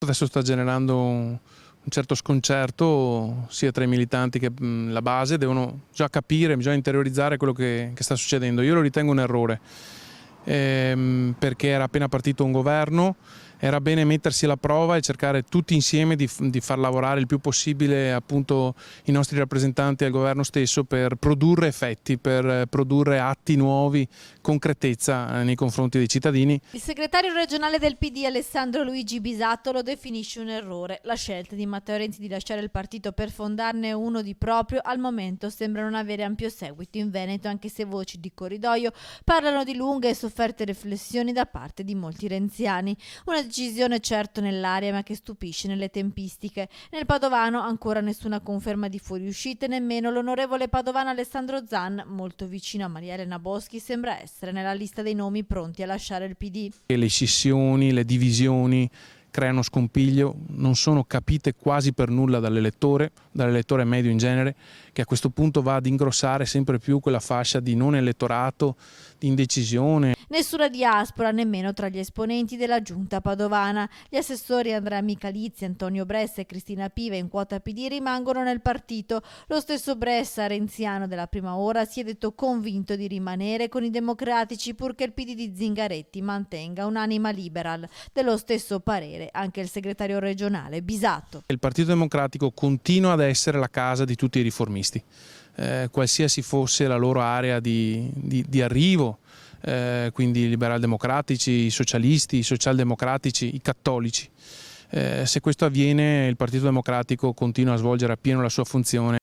adesso sta generando un certo sconcerto sia tra i militanti che la base, devono già capire, bisogna interiorizzare quello che sta succedendo. Io lo ritengo un errore, perché era appena partito un governo, era bene mettersi alla prova e cercare tutti insieme di far lavorare il più possibile appunto i nostri rappresentanti al governo stesso per produrre effetti, per produrre atti nuovi, concretezza nei confronti dei cittadini. Il segretario regionale del PD Alessandro Luigi Bisatto lo definisce un errore. La scelta di Matteo Renzi di lasciare il partito per fondarne uno di proprio al momento sembra non avere ampio seguito in Veneto, anche se voci di corridoio parlano di lunghe e sofferte riflessioni da parte di molti renziani. Una decisione certo nell'aria, ma che stupisce nelle tempistiche. Nel padovano ancora nessuna conferma di fuoriuscite, nemmeno l'onorevole padovano Alessandro Zan, molto vicino a Maria Elena Boschi, sembra essere nella lista dei nomi pronti a lasciare il PD. Le scissioni, le divisioni creano scompiglio, non sono capite quasi per nulla dall'elettore medio in genere, che a questo punto va ad ingrossare sempre più quella fascia di non elettorato, di indecisione. Nessuna diaspora nemmeno tra gli esponenti della giunta padovana. Gli assessori Andrea Michalizzi, Antonio Bressa e Cristina Piva in quota PD rimangono nel partito. Lo stesso Bressa, renziano della prima ora, si è detto convinto di rimanere con i democratici purché il PD di Zingaretti mantenga un'anima liberal. Dello stesso parere anche il segretario regionale Bisatto. Il Partito Democratico continua ad essere la casa di tutti i riformisti, qualsiasi fosse la loro area di arrivo. Quindi i liberal-democratici, i socialisti, i socialdemocratici, i cattolici. Se questo avviene, il Partito Democratico continua a svolgere appieno la sua funzione.